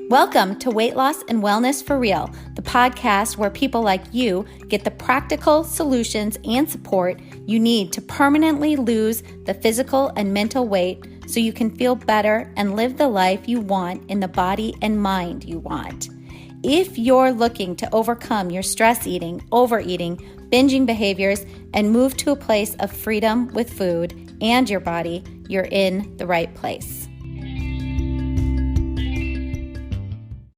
Welcome to Weight Loss and Wellness for Real, the podcast where people like you get the practical solutions and support you need to permanently lose the physical and mental weight so you can feel better and live the life you want in the body and mind you want. If you're looking to overcome your stress eating, overeating, binging behaviors, and move to a place of freedom with food and your body, you're in the right place.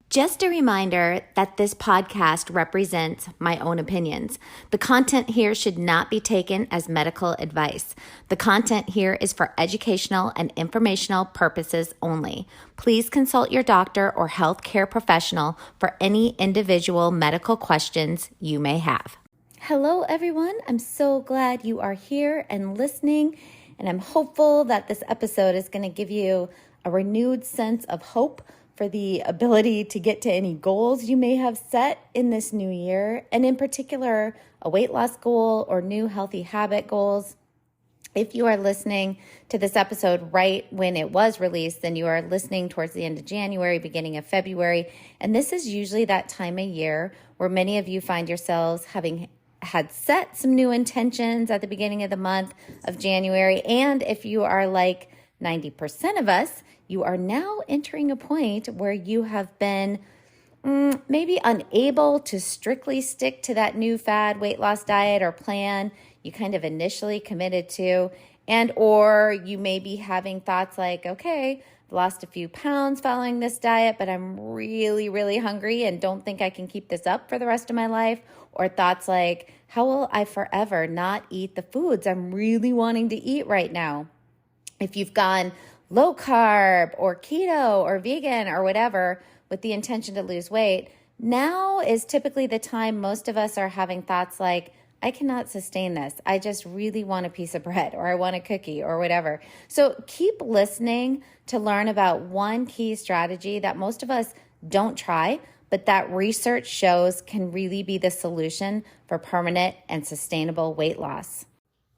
Just a reminder that this podcast represents my own opinions. The content here should not be taken as medical advice. The content here is for educational and informational purposes only. Please consult your doctor or healthcare professional for any individual medical questions you may have. Hello, everyone. I'm so glad you are here and listening, and I'm hopeful that this episode is going to give you a renewed sense of hope for the ability to get to any goals you may have set in this new year, and in particular, a weight loss goal or new healthy habit goals. If you are listening to this episode right when it was released, then you are listening towards the end of January, beginning of February, and this is usually that time of year where many of you find yourselves having had set some new intentions at the beginning of the month of January, and if you are like 90% of us, you are now entering a point where you have been maybe unable to strictly stick to that new fad weight loss diet or plan you kind of initially committed to, and or you may be having thoughts like, okay, I've lost a few pounds following this diet, but I'm really hungry and don't think I can keep this up for the rest of my life, or thoughts like, how will I forever not eat the foods I'm really wanting to eat right now? If you've gone low carb or keto or vegan or whatever with the intention to lose weight, now is typically the time most of us are having thoughts like, I cannot sustain this. I just really want a piece of bread, or I want a cookie, or whatever. So keep listening to learn about one key strategy that most of us don't try, but that research shows can really be the solution for permanent and sustainable weight loss.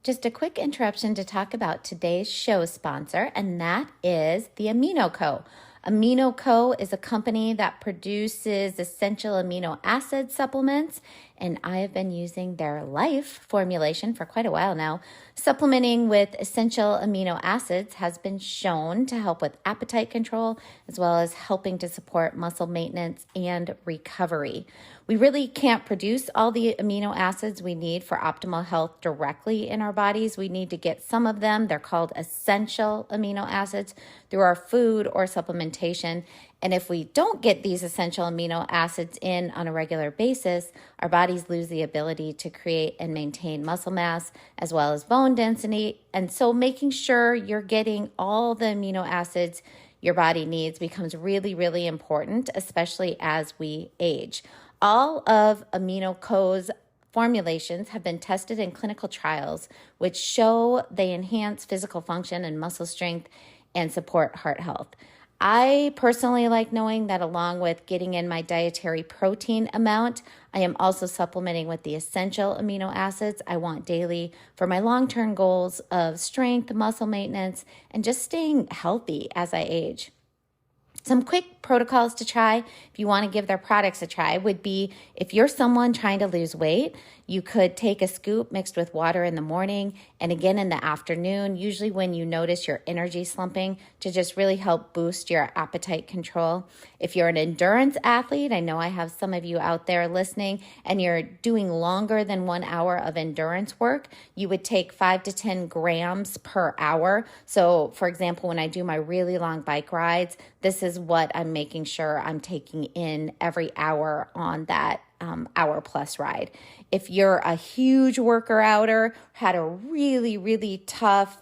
Just a quick interruption to talk about today's show sponsor, and that is the Amino Co. Amino Co. is a company that produces essential amino acid supplements, and I have been using their Life formulation for quite a while now. Supplementing with essential amino acids has been shown to help with appetite control, as well as helping to support muscle maintenance and recovery. We really can't produce all the amino acids we need for optimal health directly in our bodies. We need to get some of them. They're called essential amino acids through our food or supplementation. And if we don't get these essential amino acids in on a regular basis, our bodies lose the ability to create and maintain muscle mass as well as bone density. And so making sure you're getting all the amino acids your body needs becomes really important, especially as we age. All of Amino Co.'s formulations have been tested in clinical trials, which show they enhance physical function and muscle strength and support heart health. I personally like knowing that along with getting in my dietary protein amount, I am also supplementing with the essential amino acids I want daily for my long-term goals of strength, muscle maintenance, and just staying healthy as I age. Some quick protocols to try if you want to give their products a try would be, if you're someone trying to lose weight, you could take a scoop mixed with water in the morning and again in the afternoon, usually when you notice your energy slumping, to just really help boost your appetite control. If you're an endurance athlete, I know I have some of you out there listening, and you're doing longer than 1 hour of endurance work, you would take 5 to 10 grams per hour. So for example, when I do my really long bike rides, this is what I'm making sure I'm taking in every hour on that hour plus ride. If you're a huge worker-outer, had a really tough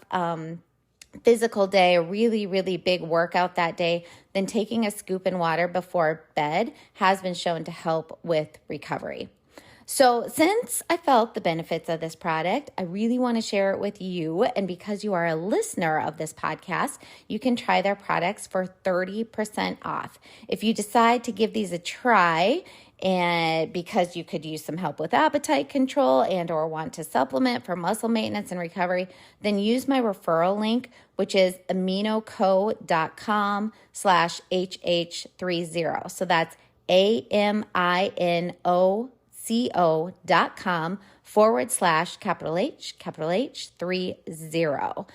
physical day, a really big workout that day, then taking a scoop in water before bed has been shown to help with recovery. So since I felt the benefits of this product, I really want to share it with you. And because you are a listener of this podcast, you can try their products for 30% off. If you decide to give these a try and because you could use some help with appetite control and or want to supplement for muscle maintenance and recovery, then use my referral link, which is aminoco.com/HH30. So that's AMINOCO.com/H30.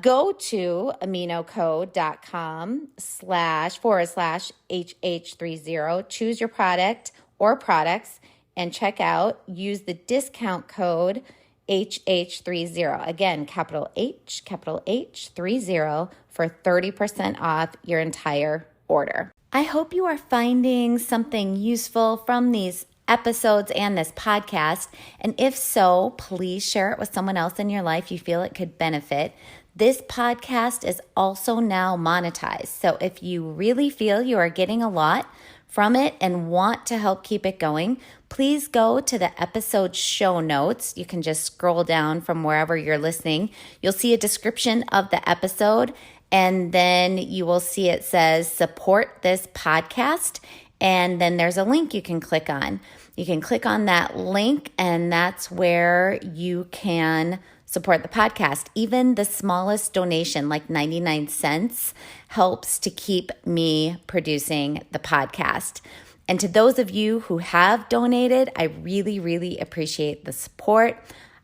Go to aminoco.com//HH30, choose your product or products and check out. Use the discount code HH30. Again, capital H30 for 30% off your entire order. I hope you are finding something useful from these episodes and this podcast. And if so, please share it with someone else in your life you feel it could benefit. This podcast is also now monetized. So if you really feel you are getting a lot from it and want to help keep it going, please go to the episode show notes. You can just scroll down from wherever you're listening. You'll see a description of the episode, and then you will see it says support this podcast. And then there's a link you can click on. You can click on that link, and that's where you can support the podcast. Even the smallest donation, like 99 cents, helps to keep me producing the podcast. And to those of you who have donated, I really, really appreciate the support.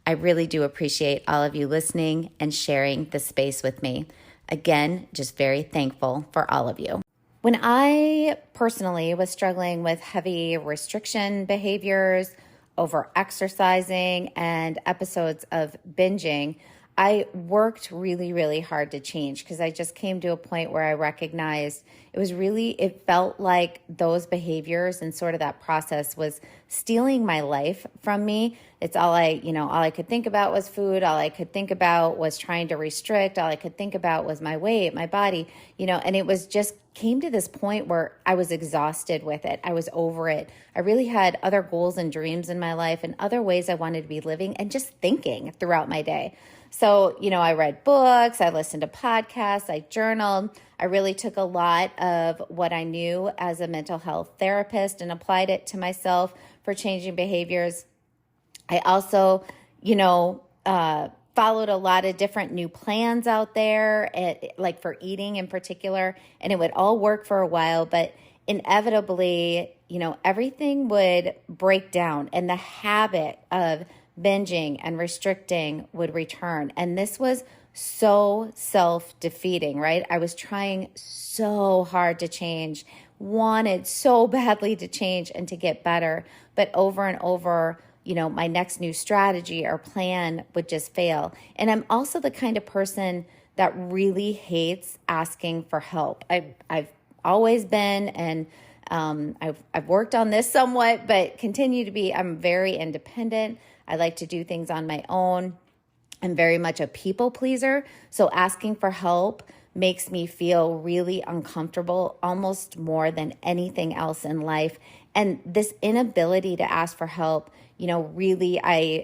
I really do appreciate all of you listening and sharing the space with me. Again, just very thankful for all of you. When I personally was struggling with heavy restriction behaviors, over exercising, and episodes of binging, I worked really, really hard to change because I just came to a point where I recognized it felt like those behaviors and sort of that process was stealing my life from me. It's all I could think about was food. All I could think about was trying to restrict. All I could think about was my weight, my body, and it was just came to this point where I was exhausted with it. I was over it. I really had other goals and dreams in my life and other ways I wanted to be living and just thinking throughout my day. So, I read books, I listened to podcasts, I journaled. I really took a lot of what I knew as a mental health therapist and applied it to myself for changing behaviors. I also, followed a lot of different new plans out there, like for eating in particular, and it would all work for a while, but inevitably, everything would break down and the habit of binging and restricting would return. And this was so self-defeating, right? I was trying so hard to change, wanted so badly to change and to get better, but over and over, my next new strategy or plan would just fail. And I'm also the kind of person that really hates asking for help. I've always been, and I've worked on this somewhat, but continue to be. I'm very independent. I like to do things on my own. I'm very much a people pleaser. So asking for help makes me feel really uncomfortable, almost more than anything else in life. And this inability to ask for help, really,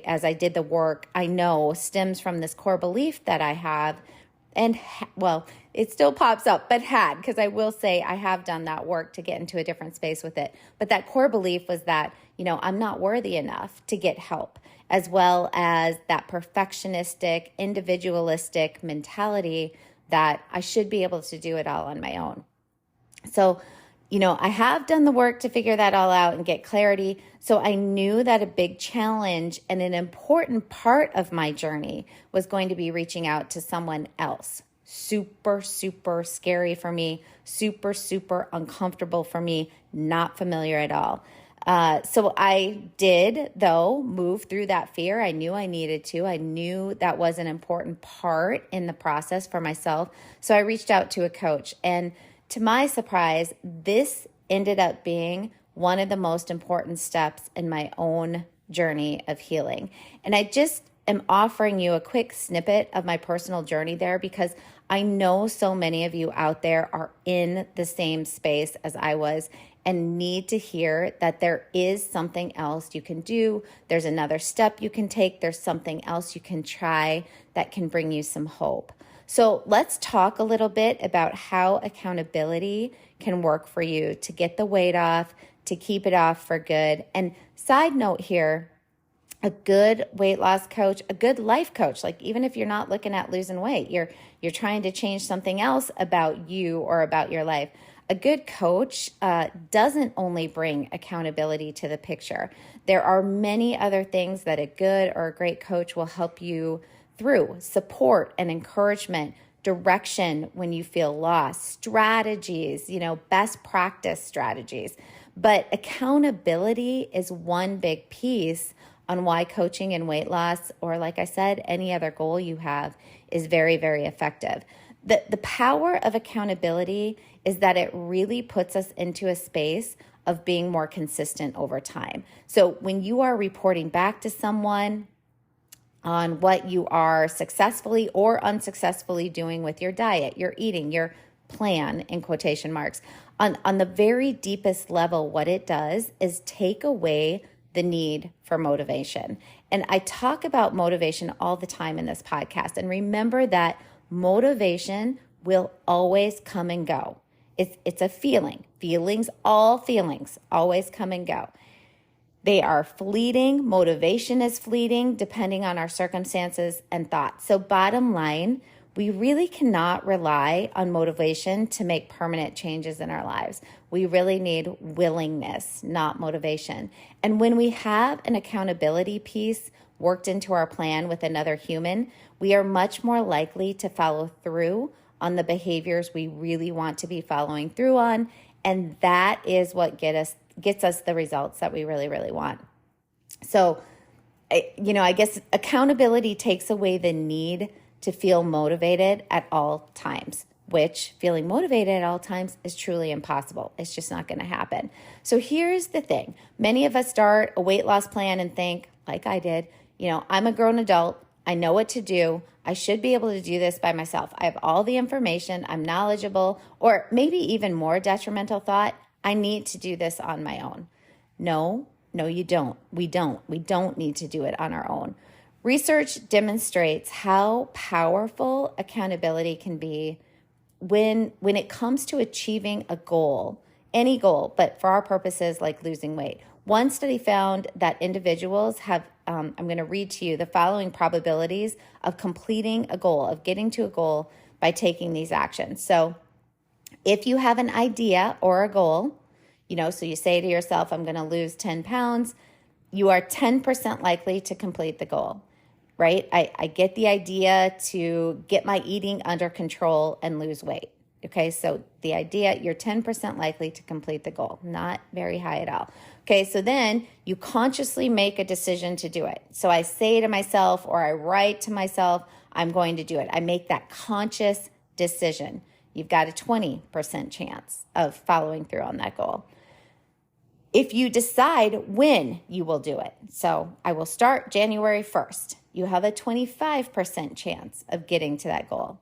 as I did the work, I know stems from this core belief that I have. And it still pops up, but because I will say I have done that work to get into a different space with it. But that core belief was that, I'm not worthy enough to get help, as well as that perfectionistic, individualistic mentality that I should be able to do it all on my own. So, I have done the work to figure that all out and get clarity. So I knew that a big challenge and an important part of my journey was going to be reaching out to someone else. Super, super scary for me, super, super uncomfortable for me, not familiar at all. So I did, though, move through that fear. I knew I needed to. I knew that was an important part in the process for myself. So I reached out to a coach, and to my surprise, this ended up being one of the most important steps in my own journey of healing. And I just am offering you a quick snippet of my personal journey there because I know so many of you out there are in the same space as I was and need to hear that there is something else you can do. There's another step you can take. There's something else you can try that can bring you some hope. So let's talk a little bit about how accountability can work for you to get the weight off, to keep it off for good. And side note here, a good weight loss coach, a good life coach, like even if you're not looking at losing weight, you're trying to change something else about you or about your life. A good coach doesn't only bring accountability to the picture. There are many other things that a good or a great coach will help you through: support and encouragement, direction when you feel lost, strategies, best practice strategies. But accountability is one big piece on why coaching and weight loss, or like I said, any other goal you have, is very, very effective. The power of accountability is that it really puts us into a space of being more consistent over time. So when you are reporting back to someone on what you are successfully or unsuccessfully doing with your diet, your eating, your plan, in quotation marks, on the very deepest level, what it does is take away the need for motivation. And I talk about motivation all the time in this podcast. And remember that motivation will always come and go. It's a feeling. All feelings always come and go. They are fleeting. Motivation is fleeting depending on our circumstances and thoughts. So bottom line, we really cannot rely on motivation to make permanent changes in our lives. We really need willingness, not motivation. And when we have an accountability piece worked into our plan with another human, we are much more likely to follow through on the behaviors we really want to be following through on. And that is what gets us the results that we really, really want. So, I guess accountability takes away the need to feel motivated at all times, which feeling motivated at all times is truly impossible. It's just not going to happen. So here's the thing. Many of us start a weight loss plan and think, like I did, I'm a grown adult. I know what to do. I should be able to do this by myself. I have all the information. I'm knowledgeable. Or maybe even more detrimental thought, I need to do this on my own. No, you don't. We don't need to do it on our own. Research demonstrates how powerful accountability can be when it comes to achieving a goal, any goal, but for our purposes, like losing weight. One study found that individuals have, I'm going to read to you the following probabilities of completing a goal, of getting to a goal by taking these actions. So if you have an idea or a goal, so you say to yourself, I'm going to lose 10 pounds, you are 10% likely to complete the goal. Right? I get the idea to get my eating under control and lose weight. Okay, so the idea, you're 10% likely to complete the goal. Not very high at all. Okay, so then you consciously make a decision to do it. So I say to myself, or I write to myself, I'm going to do it. I make that conscious decision. You've got a 20% chance of following through on that goal. If you decide when you will do it, so I will start January 1st, you have a 25% chance of getting to that goal.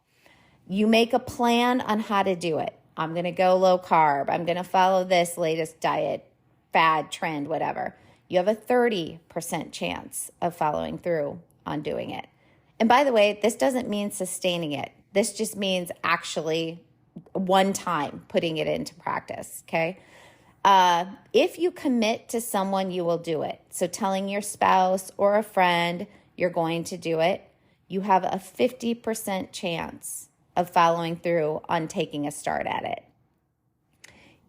You make a plan on how to do it. I'm going to go low carb. I'm going to follow this latest diet, fad, trend, whatever. You have a 30% chance of following through on doing it. And by the way, this doesn't mean sustaining it. This just means actually one time putting it into practice, okay? If you commit to someone, you will do it. So telling your spouse or a friend you're going to do it, you have a 50% chance of following through on taking a start at it.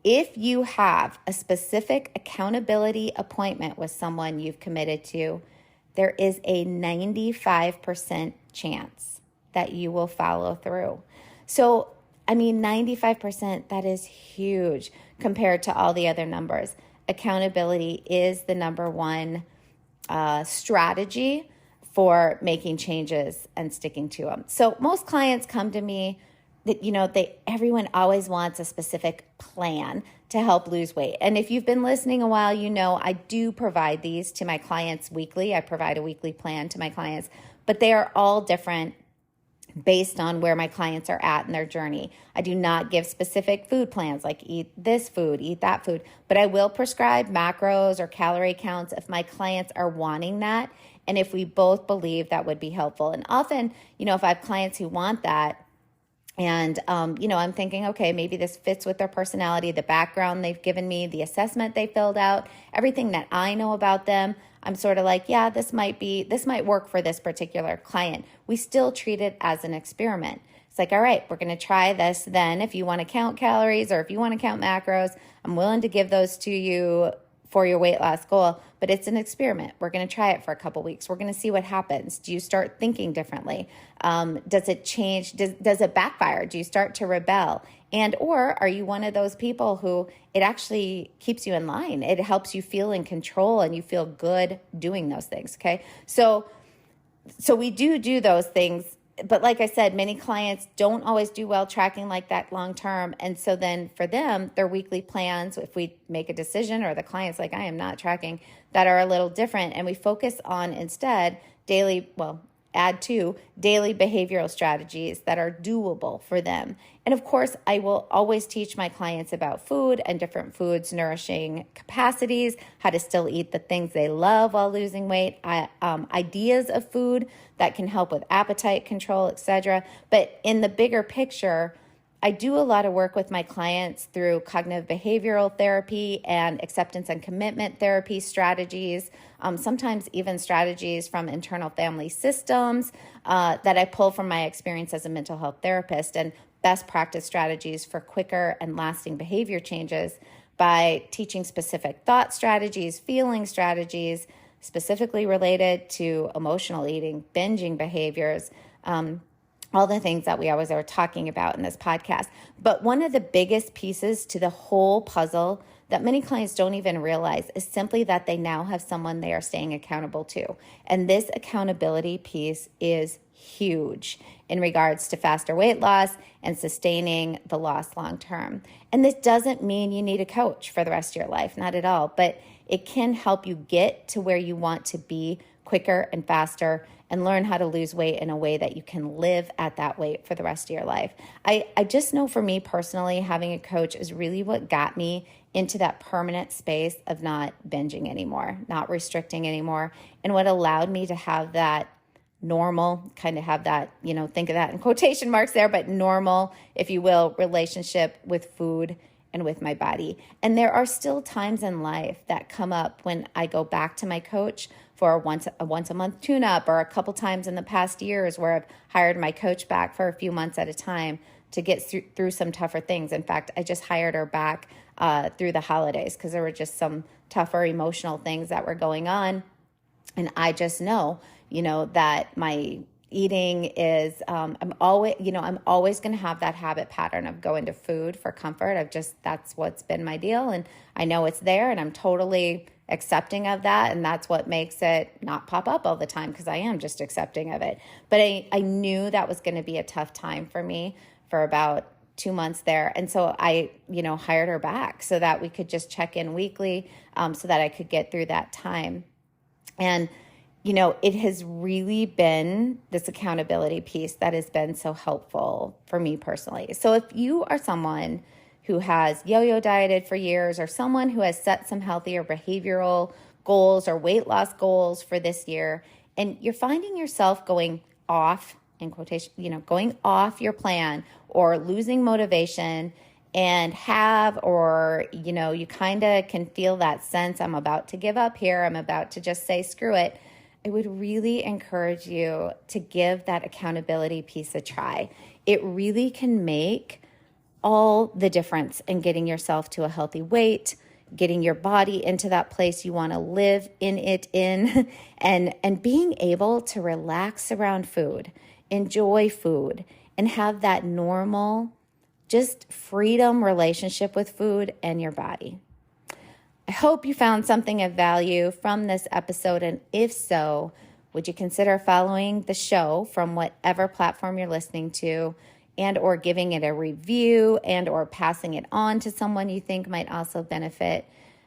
If you have a specific accountability appointment with someone you've committed to, there is a 95% chance that you will follow through. So, 95%, that is huge compared to all the other numbers. Accountability is the number one strategy for making changes and sticking to them. So most clients come to me that, everyone always wants a specific plan to help lose weight. And if you've been listening a while, I do provide these to my clients weekly. I provide a weekly plan to my clients, but they are all different based on where my clients are at in their journey. I do not give specific food plans like eat this food, eat that food, but I will prescribe macros or calorie counts if my clients are wanting that. And if we both believe that would be helpful. And often, if I have clients who want that, And, I'm thinking, okay, maybe this fits with their personality, the background they've given me, the assessment they filled out, everything that I know about them. I'm sort of like, yeah, this might work for this particular client. We still treat it as an experiment. It's like, all right, we're going to try this then. If you want to count calories or if you want to count macros, I'm willing to give those to you for your weight loss goal, but it's an experiment. We're going to try it for a couple weeks. We're going to see what happens. Do you start thinking differently? Does it change? Does it backfire? Do you start to rebel? And or are you one of those people who it actually keeps you in line? It helps you feel in control and you feel good doing those things. Okay. So we do those things. But like I said, many clients don't always do well tracking like that long term. And so then for them, their weekly plans, if we make a decision or the client's like, I am not tracking, that are a little different. And we focus on instead daily behavioral strategies that are doable for them. And of course, I will always teach my clients about food and different foods' nourishing capacities, how to still eat the things they love while losing weight, ideas of food that can help with appetite control, etc. But in the bigger picture, I do a lot of work with my clients through cognitive behavioral therapy and acceptance and commitment therapy strategies, sometimes even strategies from internal family systems that I pull from my experience as a mental health therapist, and best practice strategies for quicker and lasting behavior changes by teaching specific thought strategies, feeling strategies, specifically related to emotional eating, binging behaviors, all the things that we always are talking about in this podcast. But one of the biggest pieces to the whole puzzle that many clients don't even realize is simply that they now have someone they are staying accountable to. And this accountability piece is huge in regards to faster weight loss and sustaining the loss long term. And this doesn't mean you need a coach for the rest of your life, not at all, but it can help you get to where you want to be quicker and faster and learn how to lose weight in a way that you can live at that weight for the rest of your life. I just know for me personally, having a coach is really what got me into that permanent space of not binging anymore, not restricting anymore, and what allowed me to have that normal, kind of have that, think of that in quotation marks there, but normal, if you will, relationship with food and with my body. And there are still times in life that come up when I go back to my coach for a once a month tune-up, or a couple times in the past years where I've hired my coach back for a few months at a time to get through some tougher things. In fact, I just hired her back through the holidays because there were just some tougher emotional things that were going on. And I just know, that my eating is, I'm always going to have that habit pattern of going to food for comfort. That's what's been my deal. And I know it's there and I'm totally accepting of that. And that's what makes it not pop up all the time, because I am just accepting of it. But I knew that was going to be a tough time for me for about 2 months there. And so I, hired her back so that we could just check in weekly, so that I could get through that time. And it has really been this accountability piece that has been so helpful for me personally. So if you are someone who has yo-yo dieted for years, or someone who has set some healthier behavioral goals or weight loss goals for this year, and you're finding yourself going off, in quotation, going off your plan or losing motivation, and you kind of can feel that sense, I'm about to give up here, I'm about to just say screw it, I would really encourage you to give that accountability piece a try. It really can make all the difference in getting yourself to a healthy weight, getting your body into that place you want to live in, and being able to relax around food, enjoy food, and have that normal, just freedom relationship with food and your body. I hope you found something of value from this episode, and if so, would you consider following the show from whatever platform you're listening to, and or giving it a review, and or passing it on to someone you think might also benefit.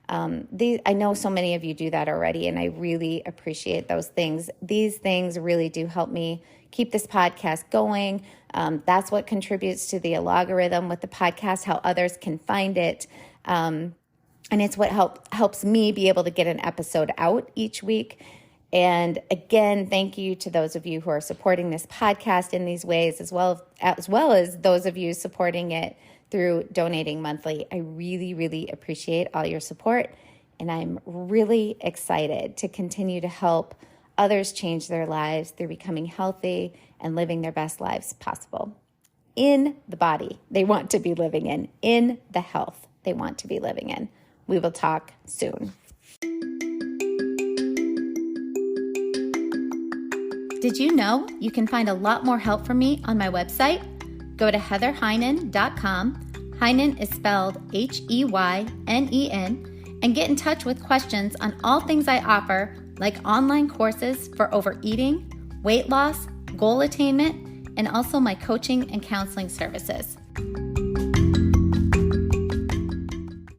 I know so many of you do that already, and I really appreciate those things. These things really do help me keep this podcast going. That's what contributes to the algorithm with the podcast, how others can find it. And it's what helps me be able to get an episode out each week. And again, thank you to those of you who are supporting this podcast in these ways, as well as those of you supporting it through donating monthly. I really, really appreciate all your support. And I'm really excited to continue to help others change their lives through becoming healthy and living their best lives possible in the body they want to be living in the health they want to be living in. We will talk soon. Did you know you can find a lot more help from me on my website? Go to heatherheynen.com. Heynen is spelled Heynen, and get in touch with questions on all things I offer, like online courses for overeating, weight loss, goal attainment, and also my coaching and counseling services.